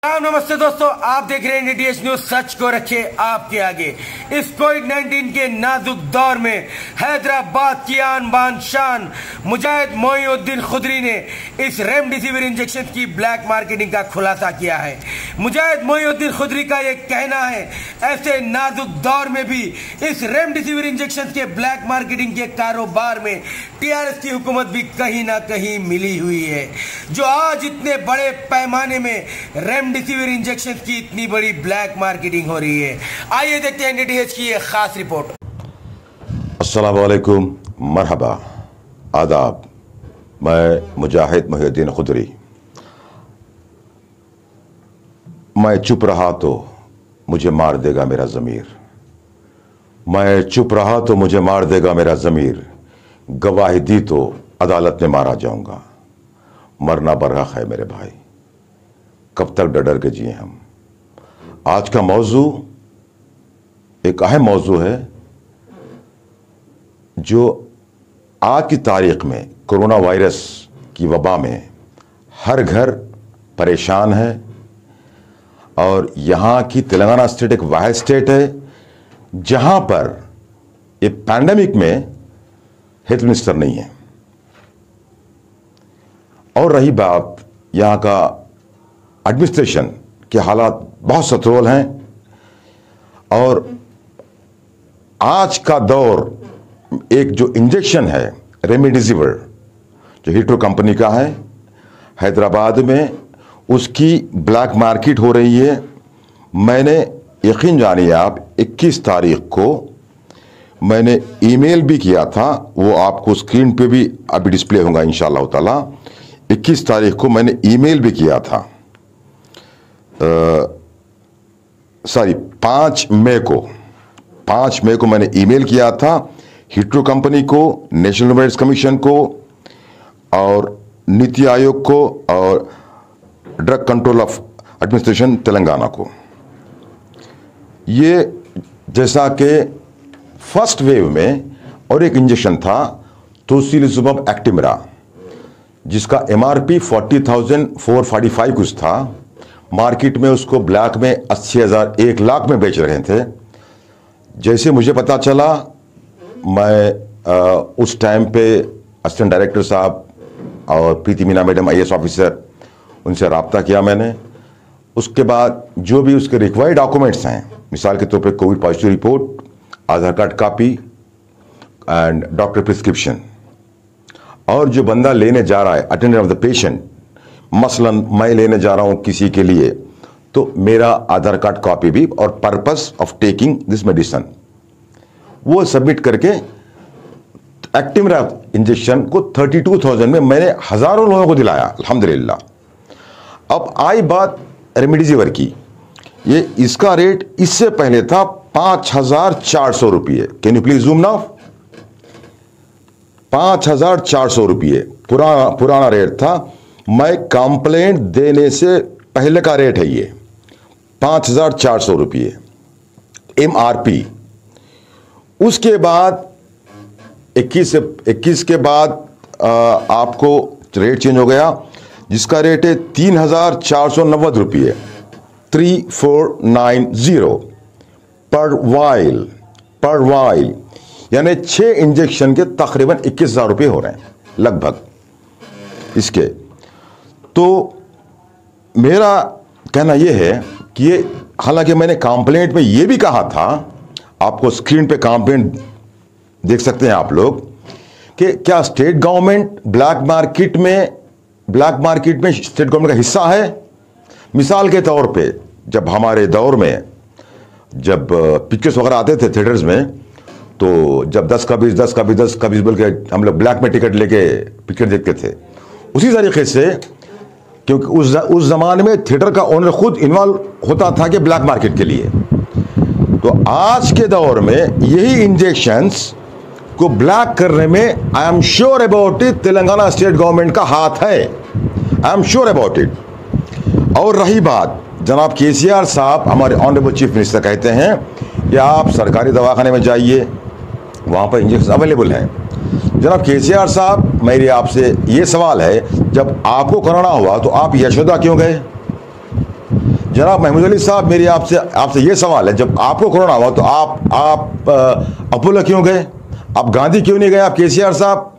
नमस्ते दोस्तों, आप देख रहे हैं डीटीएच न्यूज। सच को रखे आपके आगे। इस कोविड-19 के नाजुक दौर में हैदराबाद की आन बान शान मुजाहिद मोइनुद्दीन खुदरी ने इस रेमडेसिविर इंजेक्शन की ब्लैक मार्केटिंग का खुलासा किया है। मुजाहिद मोइनुद्दीन खुदरी का यह कहना है, ऐसे नाजुक दौर में भी इस रेमडेसिविर इंजेक्शन के ब्लैक मार्केटिंग के कारोबार में टीआरएस की हुकूमत भी कहीं ना कहीं मिली हुई है, जो आज इतने बड़े पैमाने में रेमडेसिविर इंजेक्शन की इतनी बड़ी ब्लैक मार्केटिंग हो रही है। आइए देखते हैं डीटीएच की एक खास रिपोर्ट। अस्सलाम वालेकुम, मरहबा, आदाब। मैं मुजाहिद मोइनुद्दीन खुदरी। मैं चुप रहा तो मुझे मार देगा मेरा ज़मीर। मैं चुप रहा तो मुझे मार देगा मेरा ज़मीर। गवाही दी तो अदालत में मारा जाऊंगा। मरना बरहक है मेरे भाई, कब तक डर के जिए हम। आज का मौजू एक अहम मौजू है, जो आज की तारीख में कोरोना वायरस की वबा में हर घर परेशान है। और यहाँ की तेलंगाना स्टेट एक वाहिद स्टेट है जहाँ पर ये पैंडेमिक में हेल्थ मिनिस्टर नहीं है। और रही बात यहाँ का एडमिनिस्ट्रेशन के हालात बहुत सतरोल हैं। और आज का दौर एक जो इंजेक्शन है रेमडेसिविर, जो हीट्रो कंपनी का है हैदराबाद में, उसकी ब्लैक मार्केट हो रही है। मैंने यकीन जानिए आप 21 तारीख को मैंने ईमेल भी किया था, वो आपको स्क्रीन पे भी अभी डिस्प्ले होगा इंशाअल्लाह ताला। 21 तारीख को मैंने ईमेल भी किया था, 5 मई को मैंने ईमेल किया था हीट्रो कंपनी को, नेशनल मेडिकल कमीशन को और नीति आयोग को और drug control of administration Telangana को। ये जैसा कि फर्स्ट वेव में और एक इंजेक्शन था तोसिलिजुमब एक्टिमरा, जिसका एमआरपी 40,445 कुछ था। मार्केट में उसको ब्लैक में 80,000 1 लाख में बेच रहे थे। जैसे मुझे पता चला, मैं उस टाइम पे असिस्टेंट डायरेक्टर साहब और प्रीति मीना मैडम आईएएस ऑफिसर, उनसे रब्ता किया मैंने। उसके बाद जो भी उसके रिक्वायर्ड डॉक्यूमेंट्स हैं, मिसाल के तौर पे Covid positive report, Aadhaar card copy and doctor prescription, और जो बंदा लेने जा रहा है अटेंडेंट ऑफ द पेशेंट, मसलन मैं लेने जा रहा हूं किसी के लिए, तो मेरा आधार कार्ड कॉपी भी और purpose of taking this medicine, वो सबमिट करके एक्टिमरा इंजेक्शन को 32,000 में मैंने हजारों लोगों को दिलाया अल्हम्दुलिल्लाह। अब आई बात रेमडेसिविर की। ये इसका रेट इससे पहले था 5,400 रुपये। Can you please zoom now? 5,400 रुपये पुराना रेट था। मैं कंप्लेंट देने से पहले का रेट है ये 5,400 रुपये एमआरपी। उसके बाद 21 के बाद आपको रेट चेंज हो गया, जिसका रेट है 3,490 रुपये 3490 पर वाइल, यानी 6 इंजेक्शन के तकरीबन 21,000 रुपये हो रहे हैं लगभग इसके। तो मेरा कहना यह है कि ये, हालांकि मैंने कंप्लेंट में ये भी कहा था, आपको स्क्रीन पे कंप्लेंट देख सकते हैं आप लोग, कि क्या स्टेट गवर्नमेंट ब्लैक मार्केट में स्टेट गवर्नमेंट का हिस्सा है। मिसाल के तौर पे जब हमारे दौर में जब पिक्चर्स वगैरह आते थे थिएटर्स में, तो जब 10 का 20 बोल के हम लोग ब्लैक में टिकट लेके पिक्चर देखते थे। उसी तरीके से, क्योंकि उस जमाने में थिएटर का ओनर खुद इन्वॉल्व होता था कि ब्लैक मार्केट के लिए। तो आज के दौर में यही इंजेक्शंस को ब्लैक करने में I am sure about it Telangana state government का हाथ है। I am sure about it. और रही बात, जनाब केसीआर साहब, हमारे ऑनरेबल चीफ मिनिस्टर, कहते हैं कि आप सरकारी दवाखाने में जाइए, वहाँ पर इंजेक्शन अवेलेबल हैं। जनाब केसीआर साहब, मेरी आपसे ये सवाल है, जब आपको कोरोना हुआ तो आप यशोदा क्यों गए? जनाब महमूद अली साहब, मेरी आपसे ये सवाल है, जब आपको कोरोना हुआ तो आप अपोलो क्यों गए? आप गांधी क्यों नहीं गए? आप केसीआर साहब?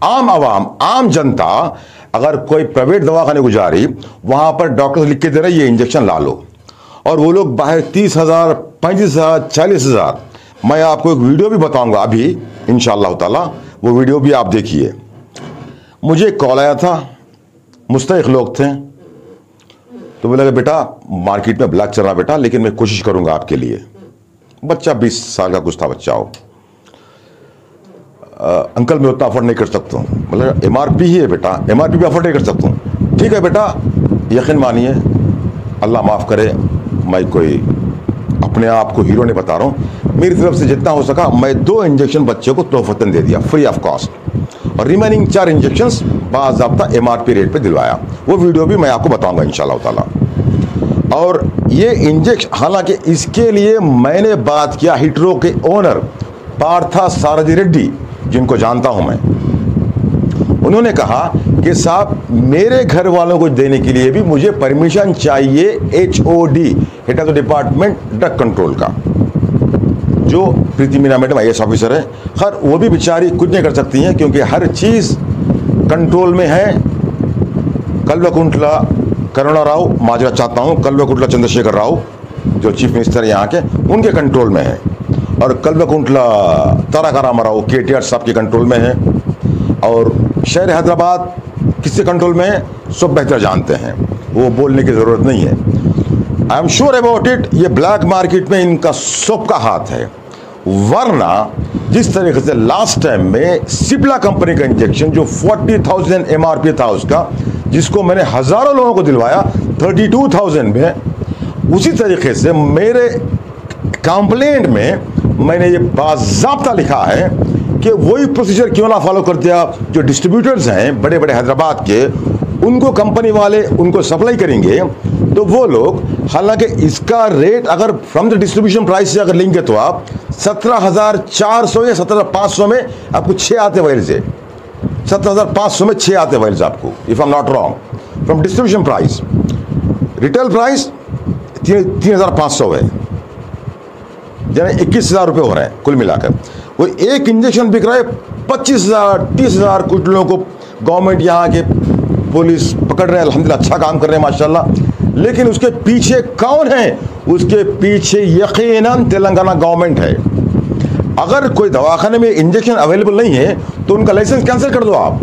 आम आवाम, आम जनता अगर कोई प्राइवेट दवाखाने को जा रही, वहां पर डॉक्टर लिख के दे रहे ये इंजेक्शन ला लो, और वो लोग बाहर 30,000, 35,000, 40,000। मैं आपको एक वीडियो भी बताऊंगा अभी इंशाअल्लाह ताला, वो वीडियो भी आप देखिए। मुझे कॉल आया था, मुस्तहिक लोग थे, तो बोला बेटा मार्केट में ब्लैक चल रहा बेटा, लेकिन मैं कोशिश करूंगा आपके लिए। बच्चा 20 साल का कुछ था बच्चा हो। अंकल मैं उतना अफोर्ड नहीं कर सकता हूँ। मतलब MRP ही है बेटा, MRP भी अफोर्ड नहीं कर सकता हूँ। ठीक है बेटा, यकीन मानिए, अल्लाह माफ़ करे, मैं कोई अपने आप को हीरो नहीं बता रहा हूँ। मेरी तरफ से जितना हो सका मैं 2 इंजेक्शन बच्चे को तोहफतन दे दिया, फ्री ऑफ कॉस्ट, और रिमेनिंग 4 इंजेक्शंस बाज़ाब्ता MRP रेट पे दिलवाया। वो वीडियो भी मैं आपको बताऊंगा इंशाल्लाह ताला। और ये इंजेक्शन, हालांकि इसके लिए मैंने बात किया हिटरो के ओनर पार्था सारथी रेड्डी, जिनको जानता हूं मैं। उन्होंने कहा कि साहब मेरे घर वालों को देने के लिए भी मुझे परमिशन चाहिए HOD, head of the department drug control का, जो प्रीति मीना मैडम IAS ऑफिसर है। खैर वो भी बेचारी कुछ नहीं कर सकती हैं, क्योंकि हर चीज़ कंट्रोल में है। कल्वकुंटला करुणा राव, माजरा चाहता हूँ, कल्वकुंटला चंद्रशेखर राव जो चीफ मिनिस्टर यहाँ के, उनके कंट्रोल में है, और कल्वकुंटला तारका रामाराव KTR साहब के कंट्रोल में है, और शहर हैदराबाद किसके कंट्रोल में है सब बेहतर जानते हैं, वो बोलने की ज़रूरत नहीं है। I am sure about it, ये ब्लैक मार्केट में इनका सबका हाथ है। वरना जिस तरीके से लास्ट टाइम में सिप्ला कंपनी का इंजेक्शन जो 40,000 MRP था उसका, जिसको मैंने हज़ारों लोगों को दिलवाया 32,000 में, उसी तरीके से मेरे कंप्लेंट में मैंने ये बाज़ाब्ता लिखा है कि वही प्रोसीजर क्यों ना फॉलो कर दिया। जो डिस्ट्रीब्यूटर्स हैं बड़े बड़े हैदराबाद के, उनको कंपनी वाले उनको सप्लाई करेंगे, तो वो लोग, हालांकि इसका रेट अगर फ्रॉम द डिस्ट्रीब्यूशन प्राइस से अगर लेंगे तो आप 17,400 या 17,500 में आपको 6 आते वाइल्स से, 17,500 में 6 आते वाइल्स आपको, if I am not wrong, from distribution price. Retail price 3,500 है, यानी 21,000 रुपये हो रहे हैं कुल मिलाकर। वो एक इंजेक्शन बिक रहा है 25,000, 30,000। कुछ लोगों को गवर्नमेंट यहाँ के पुलिस पकड़ रहे हैं, अल्हम्दुलिल्लाह अच्छा काम कर रहे हैं माशाल्लाह। लेकिन उसके पीछे कौन है? उसके पीछे यकीनन तेलंगाना गवर्नमेंट है। अगर कोई दवाखाने में इंजेक्शन अवेलेबल नहीं है तो उनका लाइसेंस कैंसिल कर दो आप।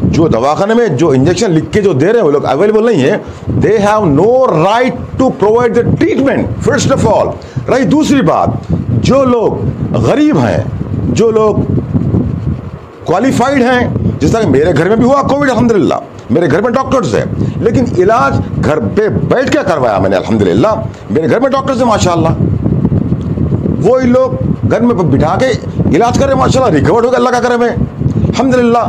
जो दवाखाने में जो इंजेक्शन लिख के जो दे रहे हैं वो लोग अवेलेबल नहीं है, they have no right to provide the treatment first of all. रही दूसरी बात, जो लोग गरीब हैं, जो लोग क्वालिफाइड हैं, जिस तरह मेरे घर में भी हुआ कोविड, अल्हम्दुलिल्लाह मेरे घर में डॉक्टर्स हैं, लेकिन इलाज घर पे बैठ के करवाया मैंने, अल्हम्दुलिल्लाह मेरे घर में डॉक्टर्स हैं माशाल्लाह। वही लोग घर में बिठा के इलाज कर रहे माशाल्लाह, रिकवर्ड हो गया अल्लाह का करम है अल्हम्दुलिल्लाह।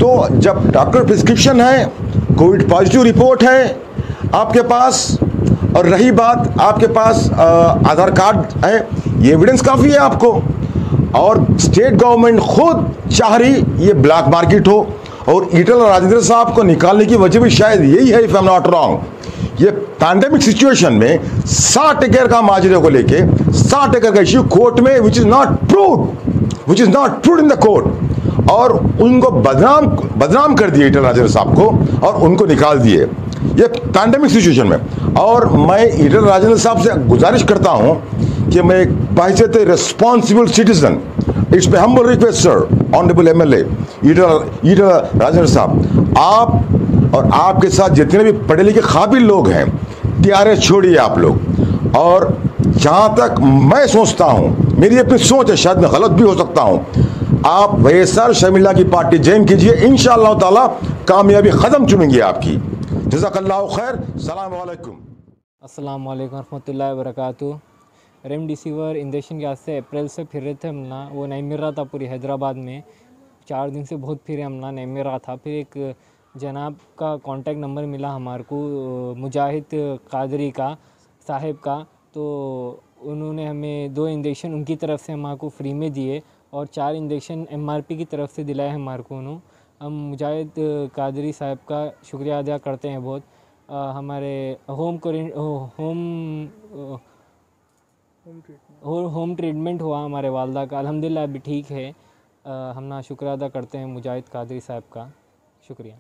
तो जब डॉक्टर प्रिस्क्रिप्शन है, कोविड पॉजिटिव रिपोर्ट है आपके पास, और रही बात आपके पास आधार कार्ड है, ये एविडेंस काफ़ी है आपको, और स्टेट गवर्नमेंट खुद चाह रही ये ब्लैक मार्केट हो, और ईटल राजेंद्र साहब को निकालने की वजह भी शायद यही है, if I am not wrong. ये पैंडेमिक सिचुएशन में 60 एकड़ का माजरे को लेके 60 एकड़ का इश्यू कोर्ट में which is not proved in the court, और उनको बदनाम कर दिए ईटल राजेंद्र साहब को, और उनको निकाल दिए ये पैंडेमिक सिचुएशन में। और मैं ईटल राजेंद्र साहब से गुजारिश करता हूं कि मैं एक बाहियत responsible citizen, it's my humble request sir, honourable MLA Eatala Rajender साहब, आप और आपके साथ जितने भी पढ़े लिखे काबिल लोग हैं, TRS छोड़िए आप लोग। और जहाँ तक मैं सोचता हूँ, मेरी अपनी सोच है, शायद मैं गलत भी हो सकता हूँ, आप वैसर शर्मिला की पार्टी ज्वाइन कीजिए, इंशाअल्लाह ताला कामयाबी ख़त्म चुनेंगे आपकी। जज़ाकल्लाहु खैर, सलाम वालेकुम। अस्सलाम वालेकुम रहमतुल्लाहि व बरकातुहू। रेमडेसिविर इंजेक्शन के वास्ते अप्रैल से फिर रहे थे हमना, वो नहीं मिल रहा था पूरी हैदराबाद में, 4 दिन से बहुत फिरे हमना, नहीं मिल रहा था। फिर एक जनाब का कांटेक्ट नंबर मिला हमारे को, मुजाहिद कादरी का साहिब का, तो उन्होंने हमें 2 इंजेक्शन उनकी तरफ से हमारे को फ्री में दिए, और 4 इंजेक्शन MRP की तरफ से दिलाए हमारे को उन्होंने। हम मुजाहिद कादरी साहब का शुक्रिया अदा करते हैं बहुत। हमारे होम ट्रीटमेंट हुआ हमारे वालदा का, अल्हम्दुलिल्लाह अभी ठीक है। हम ना शुक्र अदा करते हैं मुजाहिद कादरी साहब का। शुक्रिया।